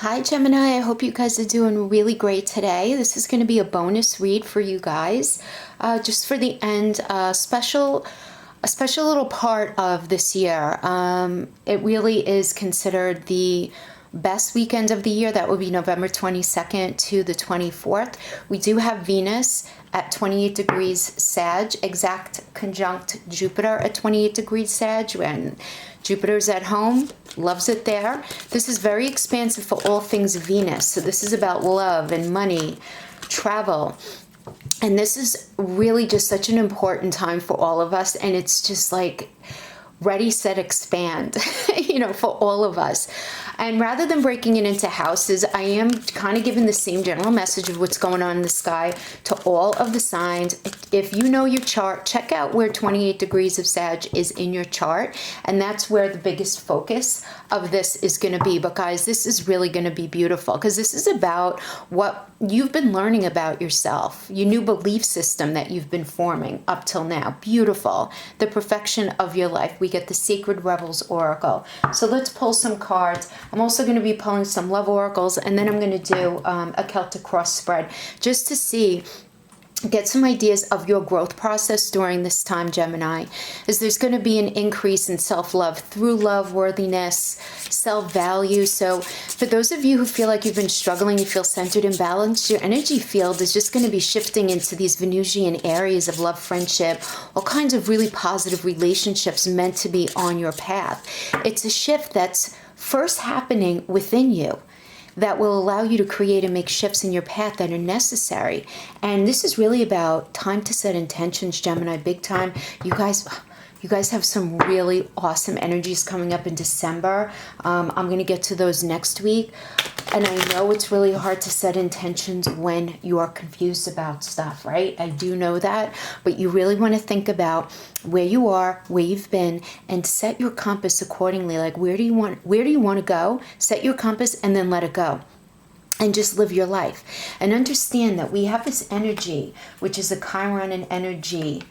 Hi Gemini, I hope you guys are doing really great today. This is going to be a bonus read for you guys. Just for the end, a special little part of this year. It really is considered the best weekend of the year. That would be November 22nd to the 24th. We do have Venus at 28 degrees Sag, exact conjunct Jupiter at 28 degrees Sag, when Jupiter's at home, loves it there. This is very expansive for all things Venus. So this is about love and money, travel. And this is really just such an important time for all of us. And it's just like ready, set, expand, for all of us. And rather than breaking it into houses, I am kind of giving the same general message of what's going on in the sky to all of the signs. If you know your chart, check out where 28 degrees of Sag is in your chart. And that's where the biggest focus of this is going to be. But guys, this is really going to be beautiful because this is about what you've been learning about yourself, your new belief system that you've been forming up till now. Beautiful. The perfection of your life. We get the Sacred Rebels Oracle. So let's pull some cards. I'm also going to be pulling some love oracles, and then I'm going to do a Celtic cross spread just to see, get some ideas of your growth process during this time, Gemini. Is there's going to be an increase in self-love through love, worthiness, self-value. So for those of you who feel like you've been struggling, you feel centered and balanced, your energy field is just going to be shifting into these Venusian areas of love, friendship, all kinds of really positive relationships meant to be on your path. It's a shift that's first happening within you that will allow you to create and make shifts in your path that are necessary. And this is really about time to set intentions, Gemini, big time. You guys have some really awesome energies coming up in December. I'm going to get to those next week. And I know it's really hard to set intentions when you are confused about stuff, right? I do know that. But you really want to think about where you are, where you've been, and set your compass accordingly. Like, where do you want to go? Set your compass and then let it go. And just live your life. And understand that we have this energy, which is a Chiron and energy,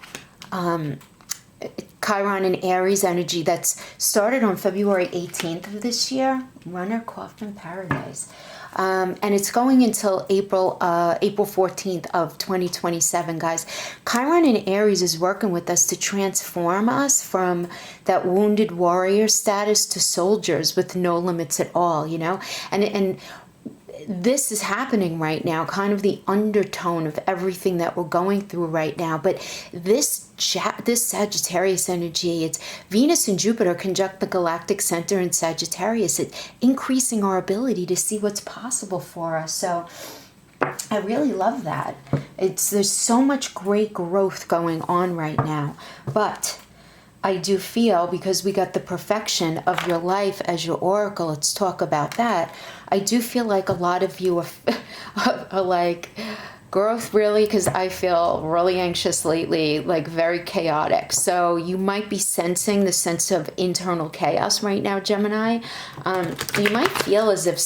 Chiron and Aries energy that's started on February 18th of this year. Runner Kaufman Paradise. And it's going until April 14th of 2027, guys. Chiron and Aries is working with us to transform us from that wounded warrior status to soldiers with no limits at all, And this is happening right now, kind of the undertone of everything that we're going through right now. But this Sagittarius energy, it's Venus and Jupiter conjunct the galactic center in Sagittarius. It's increasing our ability to see what's possible for us. So I really love that. There's so much great growth going on right now. But I do feel, because we got the perfection of your life as your oracle, let's talk about that. I do feel like a lot of you are like, growth really, because I feel really anxious lately, like very chaotic. So you might be sensing the sense of internal chaos right now, Gemini. You might feel as if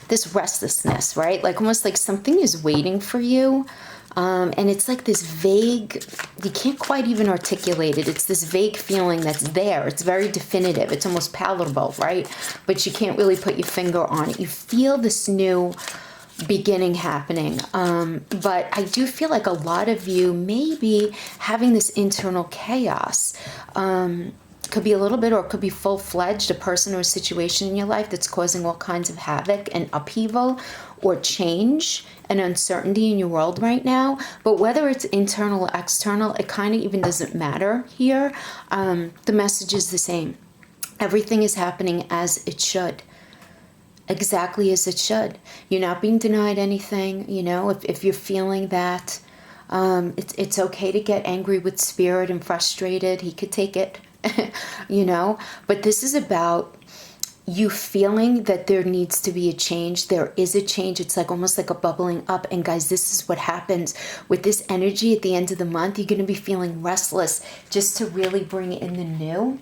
this restlessness, right? Like almost like something is waiting for you. And it's like this vague, you can't quite even articulate it. It's this vague feeling that's there. It's very definitive. It's almost palatable, right? But you can't really put your finger on it. You feel this new beginning happening. But I do feel like a lot of you may be having this internal chaos. Could be a little bit, or it could be full-fledged, a person or a situation in your life that's causing all kinds of havoc and upheaval or change and uncertainty in your world right now. But whether it's internal or external, it kind of even doesn't matter here. The message is the same. Everything is happening as it should. Exactly as it should. You're not being denied anything. If you're feeling that, it's okay to get angry with spirit and frustrated. He could take it. But this is about you feeling that there needs to be a change. There is a change. It's like almost like a bubbling up. And guys, this is what happens with this energy at the end of the month. You're going to be feeling restless just to really bring in the new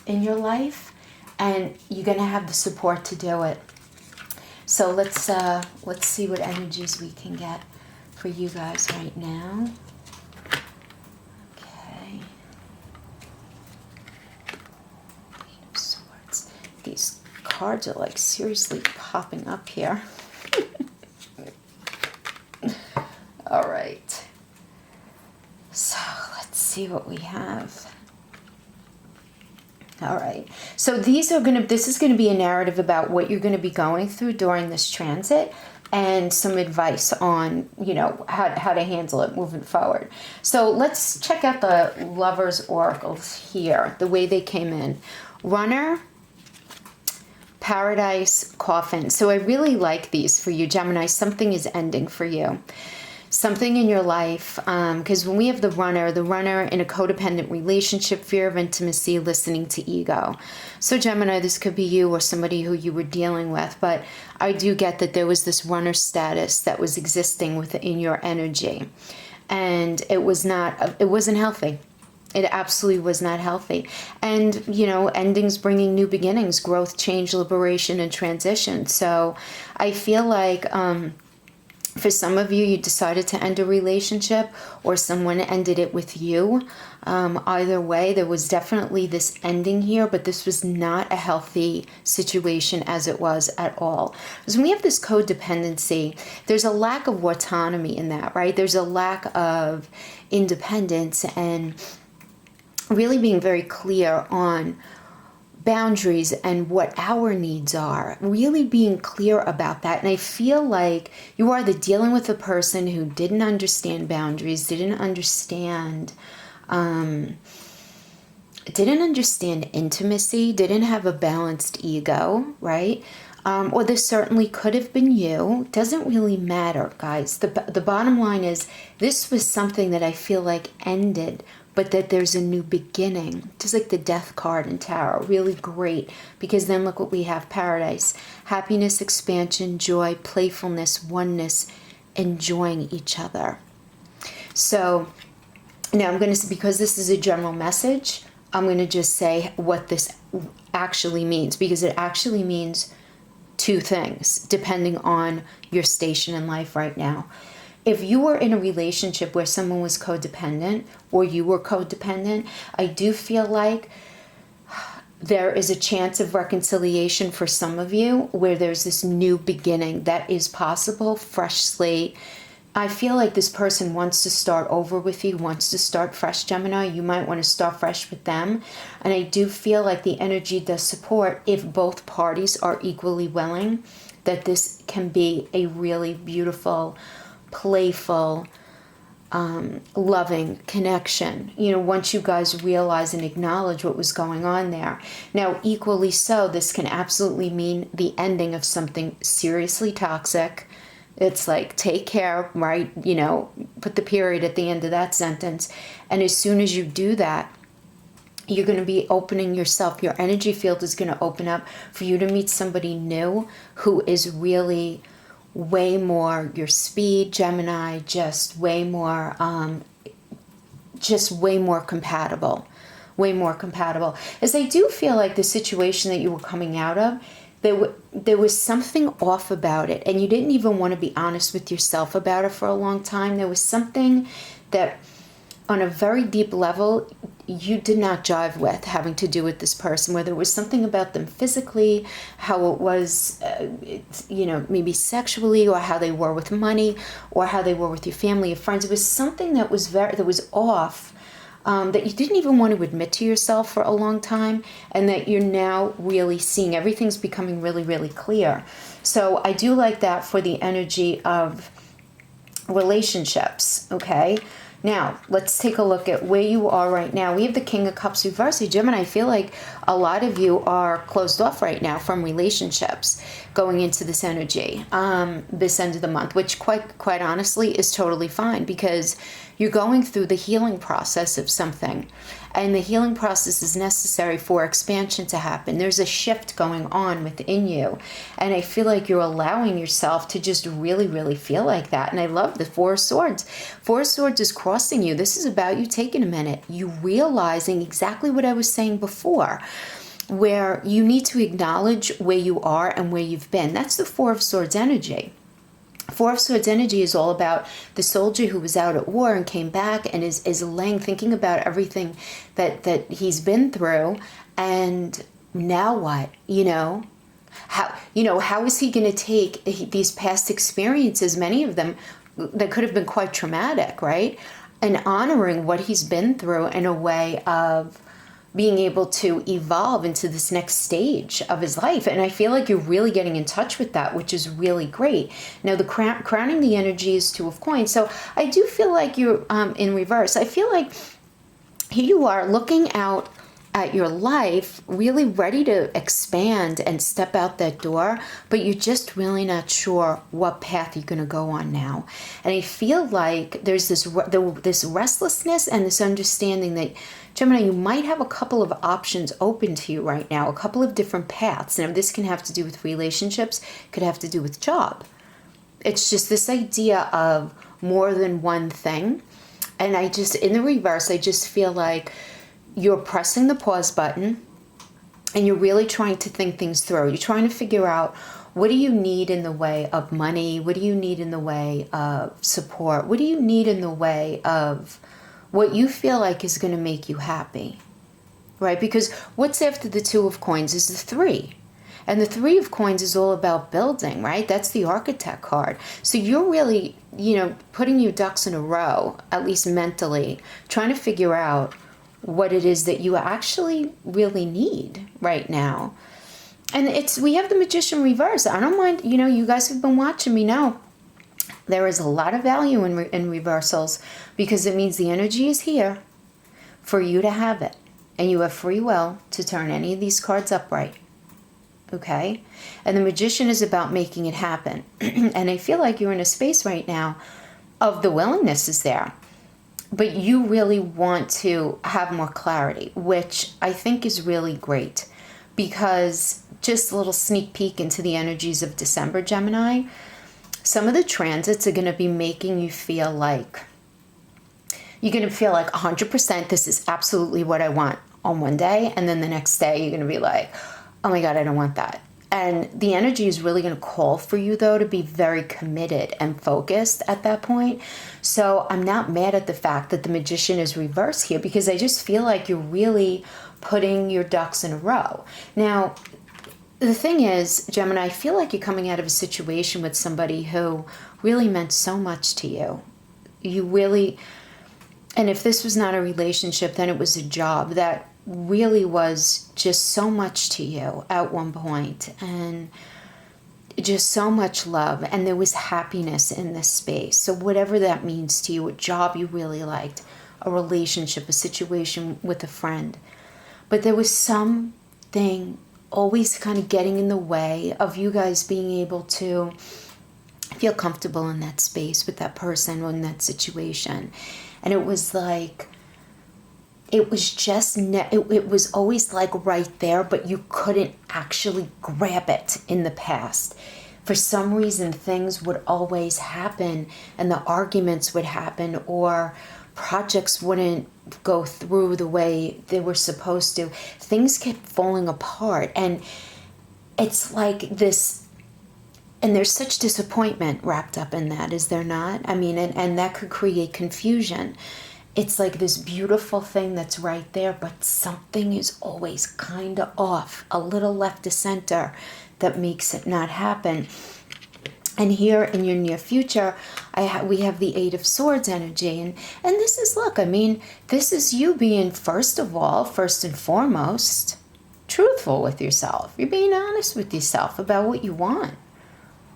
in your life. And you're going to have the support to do it. So let's see what energies we can get for you guys right now. These cards are like seriously popping up here. All right. So let's see what we have. All right. So this is going to be a narrative about what you're going to be going through during this transit, and some advice on, you know, how to handle it moving forward. So let's check out the Lovers oracles here, the way they came in. Runner, Paradise, Coffin. So I really like these for you, Gemini. Something is ending for you. Something in your life, because when we have the runner in a codependent relationship, fear of intimacy, listening to ego. So Gemini, this could be you or somebody who you were dealing with, but I do get that there was this runner status that was existing within your energy, and it wasn't healthy. It absolutely was not healthy. And, you know, endings bringing new beginnings, growth, change, liberation, and transition. So I feel like, for some of you, you decided to end a relationship, or someone ended it with you. Either way, there was definitely this ending here, but this was not a healthy situation as it was at all. Because when we have this codependency, there's a lack of autonomy in that, right? There's a lack of independence and really being very clear on boundaries and what our needs are, really being clear about that. And I feel like you are either dealing with a person who didn't understand boundaries, didn't understand intimacy, didn't have a balanced ego, right? Or this certainly could have been you. Doesn't really matter, guys. The bottom line is, this was something that I feel like ended, but that there's a new beginning. Just like the Death card in Tarot. Really great, because then look what we have. Paradise. Happiness, expansion, joy, playfulness, oneness, enjoying each other. So now I'm going to, because this is a general message, I'm going to just say what this actually means, because it actually means two things depending on your station in life right now. If you were in a relationship where someone was codependent, or you were codependent, I do feel like there is a chance of reconciliation for some of you, where there's this new beginning that is possible, fresh slate. I feel like this person wants to start over with you, wants to start fresh, Gemini. You might want to start fresh with them. And I do feel like the energy does support, if both parties are equally willing, that this can be a really beautiful, playful, loving connection, you know, once you guys realize and acknowledge what was going on there. Now, equally so, this can absolutely mean the ending of something seriously toxic. It's like, take care, right? You know, put the period at the end of that sentence. And as soon as you do that, you're going to be opening yourself. Your energy field is going to open up for you to meet somebody new who is really way more your speed, Gemini, just way more compatible. Way more compatible. As I do feel like the situation that you were coming out of, there was something off about it, and you didn't even want to be honest with yourself about it for a long time. There was something that, on a very deep level, you did not jive with, having to do with this person, whether it was something about them physically, how it was, you know, maybe sexually, or how they were with money, or how they were with your family or friends. It was something that was off, that you didn't even want to admit to yourself for a long time, and that you're now really seeing. Everything's becoming really, really clear. So I do like that for the energy of relationships, okay? Now, let's take a look at where you are right now. We have the King of Cups reversed. Gemini, I feel like a lot of you are closed off right now from relationships going into this energy, this end of the month, which quite honestly is totally fine, because you're going through the healing process of something. And the healing process is necessary for expansion to happen. There's a shift going on within you. And I feel like you're allowing yourself to just really, really feel like that. And I love the Four of Swords. Four of Swords is crossing you. This is about you taking a minute. You realizing exactly what I was saying before, where you need to acknowledge where you are and where you've been. That's the Four of Swords energy. Four of Swords energy is all about the soldier who was out at war and came back and is thinking about everything that he's been through, and now what, you know? How is he going to take these past experiences, many of them that could have been quite traumatic, right? And honoring what he's been through in a way of being able to evolve into this next stage of his life. And I feel like you're really getting in touch with that, which is really great. Now, the crowning the energy is Two of Coins. So I do feel like you're in reverse. I feel like here you are looking out at your life, really ready to expand and step out that door, but you're just really not sure what path you're going to go on now. And I feel like there's this restlessness and this understanding that, Gemini, you might have a couple of options open to you right now, a couple of different paths. Now, this can have to do with relationships, could have to do with job. It's just this idea of more than one thing. And in the reverse, I just feel like you're pressing the pause button and you're really trying to think things through. You're trying to figure out, what do you need in the way of money? What do you need in the way of support? What do you need in the way of what you feel like is going to make you happy, right? Because what's after the Two of Coins is the Three. And the Three of Coins is all about building, right? That's the Architect card. So you're really, putting your ducks in a row, at least mentally, trying to figure out what it is that you actually really need right now. And we have the Magician reverse. I don't mind, you guys have been watching me know. There is a lot of value in reversals, because it means the energy is here for you to have it. And you have free will to turn any of these cards upright. Okay? And the Magician is about making it happen. And I feel like you're in a space right now of the willingness is there. But you really want to have more clarity, which I think is really great, because just a little sneak peek into the energies of December, Gemini, some of the transits are going to be making you feel like, you're going to feel like 100% this is absolutely what I want on one day. And then the next day you're going to be like, oh my God, I don't want that. And the energy is really going to call for you, though, to be very committed and focused at that point. So I'm not mad at the fact that the Magician is reversed here, because I just feel like you're really putting your ducks in a row. Now, the thing is, Gemini, I feel like you're coming out of a situation with somebody who really meant so much to you. You really, and if this was not a relationship, then it was a job that really was just so much to you at one point, and just so much love, and there was happiness in this space. So whatever that means to you, a job you really liked, a relationship, a situation with a friend, but there was something always kind of getting in the way of you guys being able to feel comfortable in that space with that person or in that situation. And it was like, it was just, it was always like right there, but you couldn't actually grab it in the past. For some reason, things would always happen, and the arguments would happen, or projects wouldn't go through the way they were supposed to. Things kept falling apart, and it's like this, and there's such disappointment wrapped up in that, is there not? I mean, and that could create confusion. It's like this beautiful thing that's right there, but something is always kind of off, a little left of center, that makes it not happen. And here in your near future, we have the Eight of Swords energy. And this is, look, I mean, this is you being, first and foremost, truthful with yourself. You're being honest with yourself about what you want,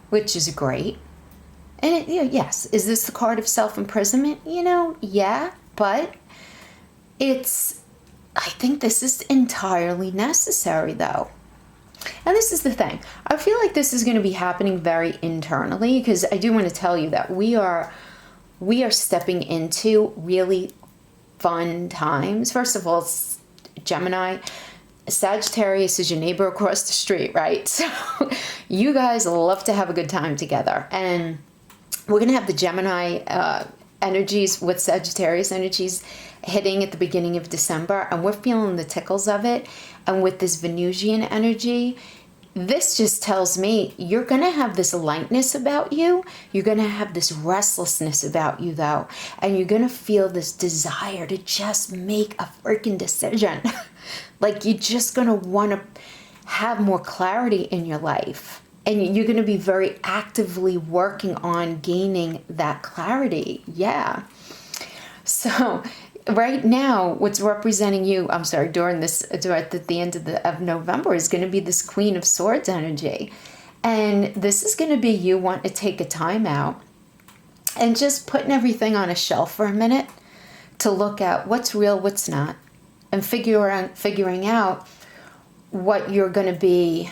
which is great. And yes, is this the card of self-imprisonment? Yeah, but I think this is entirely necessary, though. And this is the thing. I feel like this is going to be happening very internally, because I do want to tell you that we are stepping into really fun times. First of all, Gemini, Sagittarius is your neighbor across the street, right? So you guys love to have a good time together. And we're going to have the Gemini energies with Sagittarius energies hitting at the beginning of December, and we're feeling the tickles of it. And with this Venusian energy, this just tells me you're going to have this lightness about you. You're going to have this restlessness about you, though. And you're going to feel this desire to just make a freaking decision. Like you're just going to want to, have more clarity in your life. And you're going to be very actively working on gaining that clarity. Yeah. So right now, what's representing you, during the end of November is going to be this Queen of Swords energy. And this is going to be you wanting to take a time out and just putting everything on a shelf for a minute to look at what's real, what's not, and figuring out what you're going to be,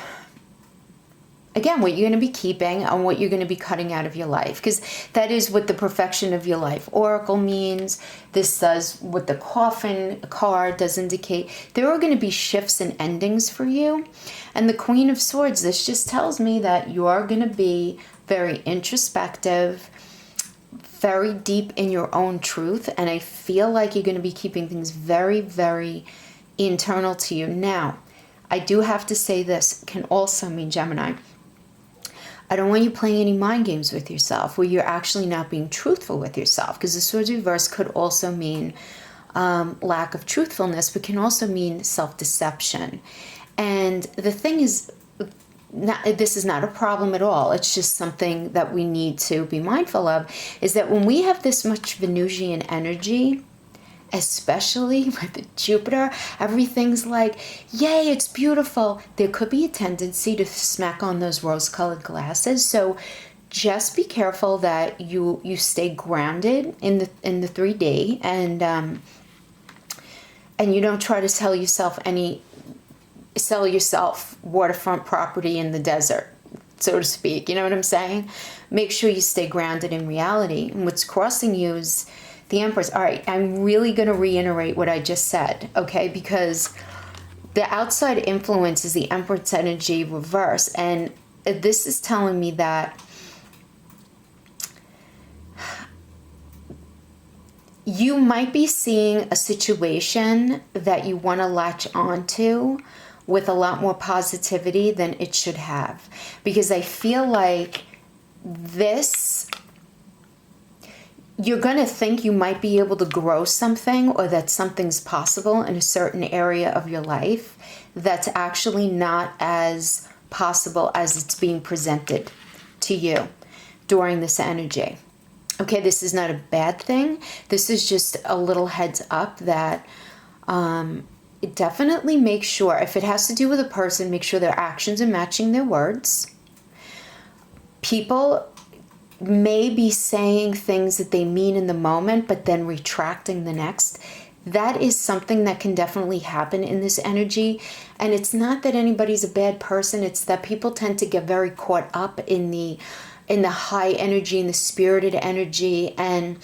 again, what you're going to be keeping and what you're going to be cutting out of your life. Because that is what the perfection of your life oracle means. This does what the coffin card does indicate. There are going to be shifts and endings for you. And the Queen of Swords, this just tells me that you are going to be very introspective, very deep in your own truth. And I feel like you're going to be keeping things very, very internal to you. Now, I do have to say this can also mean, Gemini, I don't want you playing any mind games with yourself where you're actually not being truthful with yourself, because the Swords reverse could also mean lack of truthfulness, but can also mean self-deception. And the thing is, this is not a problem at all. It's just something that we need to be mindful of, is that when we have this much Venusian energy, especially with Jupiter, everything's like, yay, it's beautiful. There could be a tendency to smack on those rose-colored glasses. So just be careful that you stay grounded in the 3D, and you don't try to sell yourself waterfront property in the desert, so to speak. You know what I'm saying? Make sure you stay grounded in reality. And what's crossing you is the Empress. All right, I'm really going to reiterate what I just said, okay? Because the outside influence is the Empress energy reverse. And this is telling me that you might be seeing a situation that you want to latch onto with a lot more positivity than it should have. Because I feel like this, you're going to think you might be able to grow something, or that something's possible in a certain area of your life that's actually not as possible as it's being presented to you during this energy. Okay, this is not a bad thing. This is just a little heads up that definitely make sure, if it has to do with a person, make sure their actions are matching their words. People may be saying things that they mean in the moment, but then retracting the next. That is something that can definitely happen in this energy. And it's not that anybody's a bad person. It's that people tend to get very caught up in the high energy, in the spirited energy. And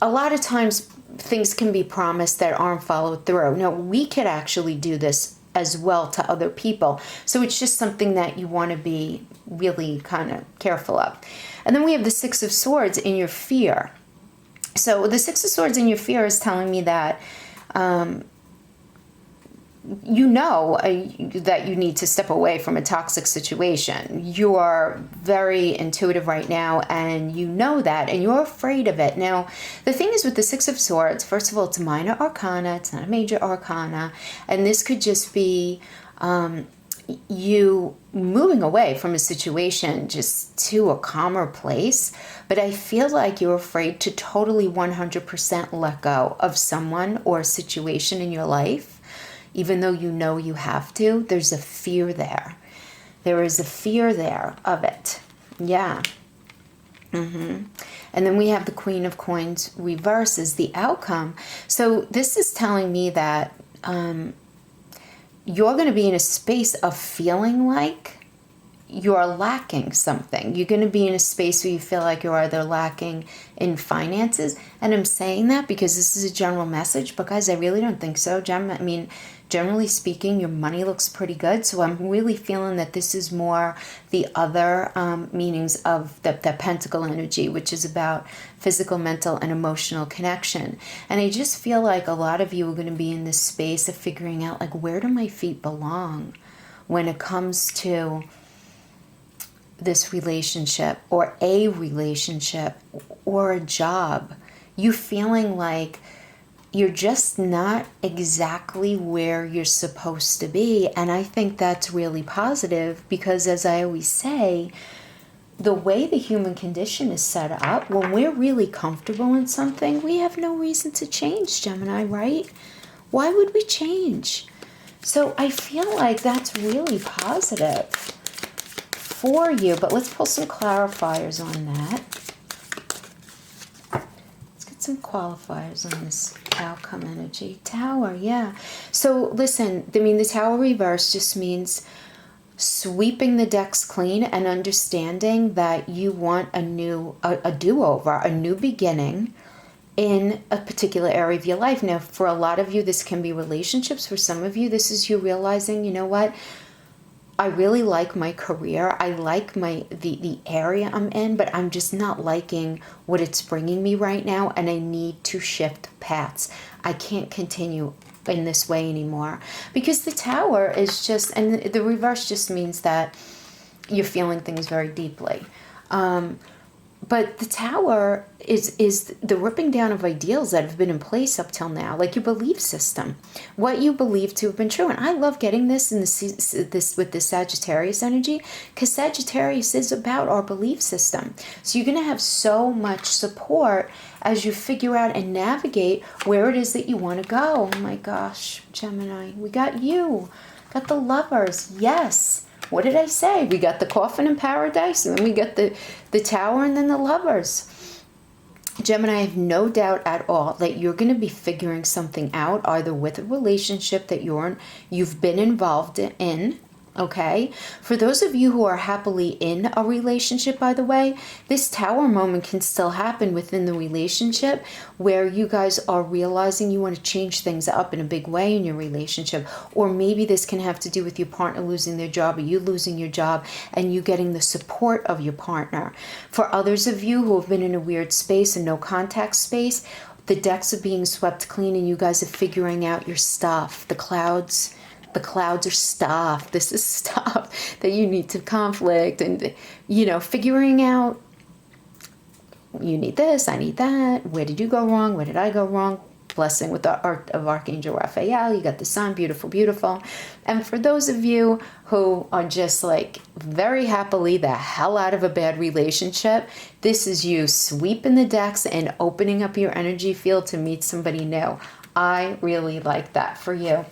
a lot of times things can be promised that aren't followed through. Now, we could actually do this as well to other people. So it's just something that you want to be really kind of careful of. And then we have the Six of Swords in your fear. So the Six of Swords in your fear is telling me that that you need to step away from a toxic situation. You are very intuitive right now, and you know that, and you're afraid of it. Now, the thing is with the Six of Swords, first of all, it's a minor arcana. It's not a major arcana. And this could just be you moving away from a situation just to a calmer place. But I feel like you're afraid to totally 100% let go of someone or a situation in your life. Even though you know you have to, there's a fear there. There is a fear there of it. Yeah. And then we have the Queen of Coins reverse as the outcome. So this is telling me that you're going to be in a space of feeling like you're lacking something. You're going to be in a space where you feel like you're either lacking in finances. And I'm saying that because this is a general message, but guys, I really don't think so. Generally speaking, your money looks pretty good. So I'm really feeling that this is more the other meanings of the pentacle energy, which is about physical, mental, and emotional connection. And I just feel like a lot of you are going to be in this space of figuring out, like, where do my feet belong when it comes to this relationship or a relationship or a job. You feeling like you're just not exactly where you're supposed to be. And I think that's really positive because, as I always say, the way the human condition is set up, when we're really comfortable in something, we have no reason to change, Gemini, right? Why would we change? So I feel like that's really positive for you. But let's pull some clarifiers on that. Let's get some qualifiers on this outcome energy. Tower, yeah. So listen, I mean, the Tower reverse just means sweeping the decks clean and understanding that you want a do-over, a new beginning in a particular area of your life. Now, for a lot of you, this can be relationships. For some of you, this is you realizing, you know what? I really like my career. I like the area I'm in, but I'm just not liking what it's bringing me right now, and I need to shift paths. I can't continue in this way anymore, because the Tower is just, and the reverse just means that you're feeling things very deeply. But the Tower is the ripping down of ideals that have been in place up till now, like your belief system, what you believe to have been true. And I love getting this in this with the Sagittarius energy, because Sagittarius is about our belief system. So you're going to have so much support as you figure out and navigate where it is that you want to go. Oh my gosh, Gemini, we got you, got the Lovers, yes. What did I say? We got the Coffin in Paradise, and then we got the Tower, and then the Lovers. Gemini, I have no doubt at all that you're going to be figuring something out, either with a relationship that you've been involved in. Okay, for those of you who are happily in a relationship, by the way, this Tower moment can still happen within the relationship, where you guys are realizing you want to change things up in a big way in your relationship. Or maybe this can have to do with your partner losing their job, or you losing your job, and you getting the support of your partner. For others of you who have been in a weird space, a no contact space, the decks are being swept clean, and you guys are figuring out your stuff. The clouds are stuff. This is stuff that you need to conflict, and, you know, figuring out, you need this, I need that. Where did you go wrong? Where did I go wrong? Blessing with the art of Archangel Raphael. You got the sun, beautiful, beautiful. And for those of you who are just like very happily the hell out of a bad relationship, this is you sweeping the decks and opening up your energy field to meet somebody new. I really like that for you.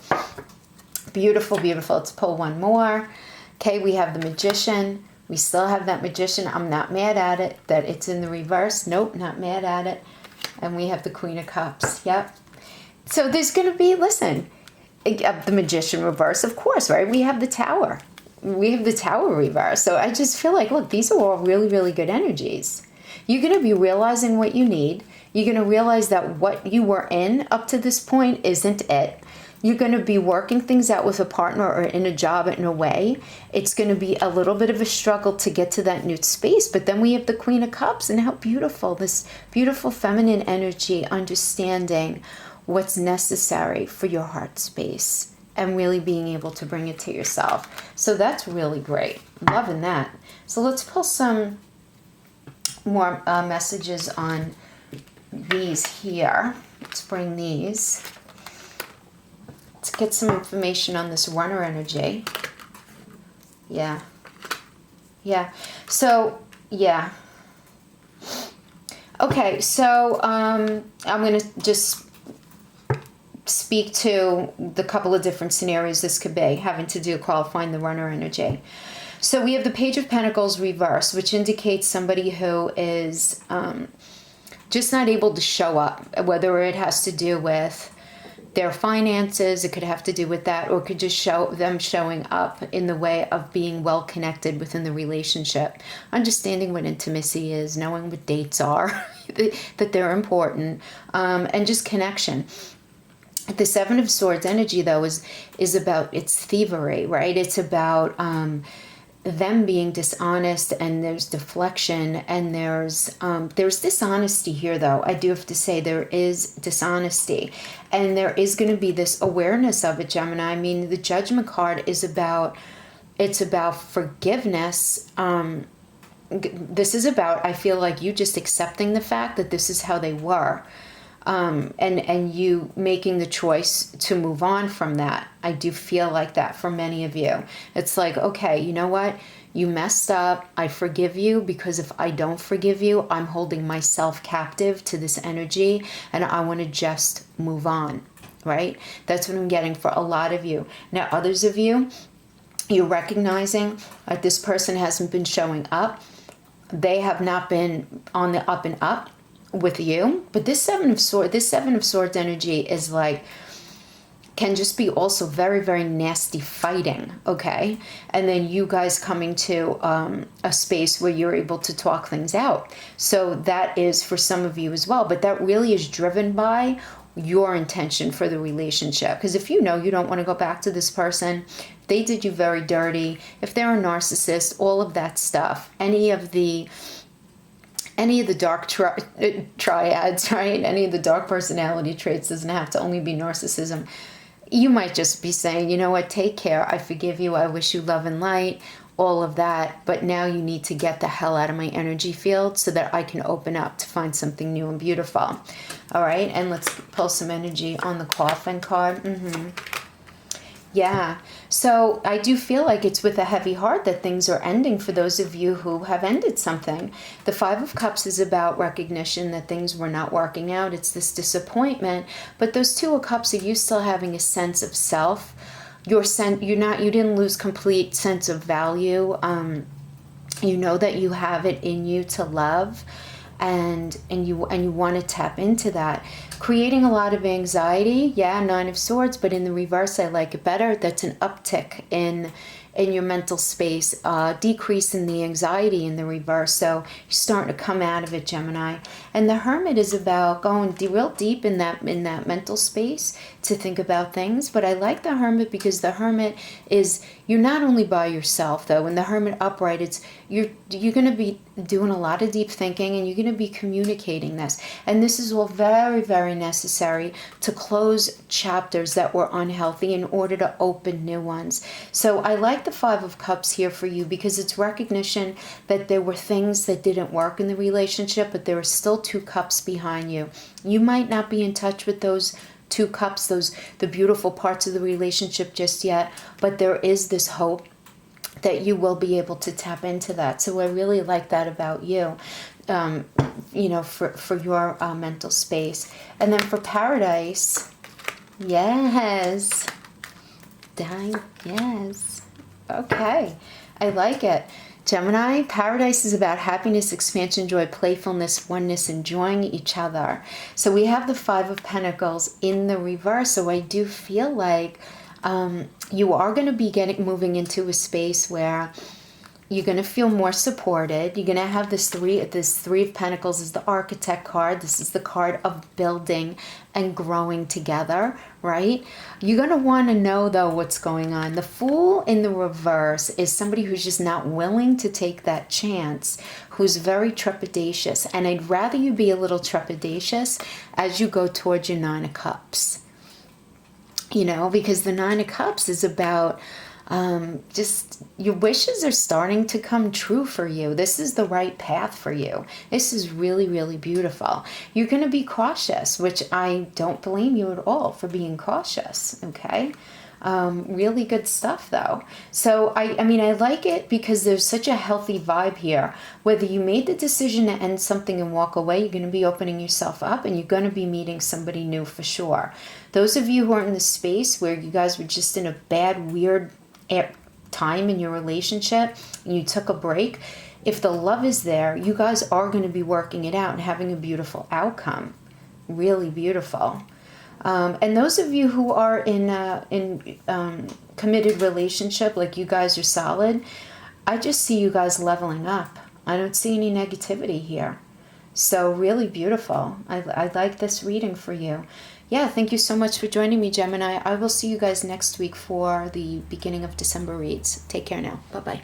Beautiful, beautiful. Let's pull one more. Okay, we have the Magician. We still have that Magician. I'm not mad at it that it's in the reverse. Nope, not mad at it. And we have the Queen of Cups. Yep. So there's going to be, listen, the Magician reverse, of course, right? We have the Tower. We have the Tower reverse. So I just feel like, look, these are all really, really good energies. You're going to be realizing what you need. You're going to realize that what you were in up to this point isn't it. You're going to be working things out with a partner or in a job in a way. It's going to be a little bit of a struggle to get to that new space. But then we have the Queen of Cups, and how beautiful, this beautiful feminine energy, understanding what's necessary for your heart space and really being able to bring it to yourself. So that's really great. Loving that. So let's pull some more messages on these here. Let's bring these. Let's get some information on this Runner energy. Yeah. Yeah. So, yeah. Okay, so I'm going to just speak to the couple of different scenarios this could be, having to do qualifying the Runner energy. So we have the Page of Pentacles reverse, which indicates somebody who is just not able to show up, whether it has to do with their finances, it could have to do with that, or it could just show them showing up in the way of being well connected within the relationship, understanding what intimacy is, knowing what dates are, that they're important, and just connection. The Seven of Swords energy, though, is about, it's thievery, right? It's about them being dishonest, and there's deflection, and there's dishonesty here, though. I do have to say there is dishonesty, and there is going to be this awareness of it, Gemini. I mean, the Judgment card is about, it's about forgiveness. This is about, I feel like, you just accepting the fact that this is how they were. and you making the choice to move on from that. I do feel like that for many of you. It's like, okay, you know what? You messed up. I forgive you, because if I don't forgive you, I'm holding myself captive to this energy, and I want to just move on, right? That's what I'm getting for a lot of you. Now, others of you, you're recognizing that this person hasn't been showing up. They have not been on the up and up with you. But this Seven of Swords energy is like, can just be also very, very nasty fighting, okay? And then you guys coming to a space where you're able to talk things out. So that is for some of you as well. But that really is driven by your intention for the relationship. Because if you know you don't want to go back to this person, they did you very dirty, if they're a narcissist, all of that stuff, any of the dark triads, right? Any of the dark personality traits, doesn't have to only be narcissism. You might just be saying, you know what, take care, I forgive you, I wish you love and light, all of that, but now you need to get the hell out of my energy field so that I can open up to find something new and beautiful. All right, and let's pull some energy on the Coffin card. Yeah, so I do feel like it's with a heavy heart that things are ending for those of you who have ended something. The Five of Cups is about recognition that things were not working out. It's this disappointment, but those Two of Cups are you still having a sense of self. You didn't lose complete sense of value. You know that you have it in you to love, and you want to tap into that. Creating a lot of anxiety, yeah, Nine of Swords, but in the reverse, I like it better. That's an uptick in your mental space, decrease in the anxiety in the reverse. So you're starting to come out of it, Gemini. And the Hermit is about going real deep in that mental space to think about things. But I like the Hermit because the Hermit is, you're not only by yourself though. In the Hermit upright, it's you're going to be doing a lot of deep thinking, and you're going to be communicating this. And this is all very, very necessary to close chapters that were unhealthy in order to open new ones. So I like the Five of Cups here for you because it's recognition that there were things that didn't work in the relationship, but there are still two cups behind you. You might not be in touch with those two cups, the beautiful parts of the relationship just yet, but there is this hope that you will be able to tap into that. So I really like that about you, for your mental space. And then for Paradise, yes. Yes. Okay. I like it. Gemini, Paradise is about happiness, expansion, joy, playfulness, oneness, enjoying each other. So we have the Five of Pentacles in the reverse. So I do feel like you are going to be moving into a space where you're going to feel more supported. You're going to have this Three of Pentacles is the Architect card. This is the card of building and growing together, right? You're going to want to know, though, what's going on. The Fool in the reverse is somebody who's just not willing to take that chance, who's very trepidatious. And I'd rather you be a little trepidatious as you go towards your Nine of Cups. Because the Nine of Cups is about just your wishes are starting to come true for you. This is the right path for you. This is really, really beautiful. You're going to be cautious, which I don't blame you at all for being cautious, okay? Really good stuff, though. So, I like it because there's such a healthy vibe here. Whether you made the decision to end something and walk away, you're going to be opening yourself up, and you're going to be meeting somebody new for sure. Those of you who are in the space where you guys were just in a bad, weird time in your relationship and you took a break, if the love is there, you guys are going to be working it out and having a beautiful outcome. Really beautiful. And those of you who are in committed relationship, like you guys are solid, I just see you guys leveling up. I don't see any negativity here. So really beautiful. I like this reading for you. Yeah, thank you so much for joining me, Gemini. I will see you guys next week for the beginning of December reads. Take care now. Bye-bye.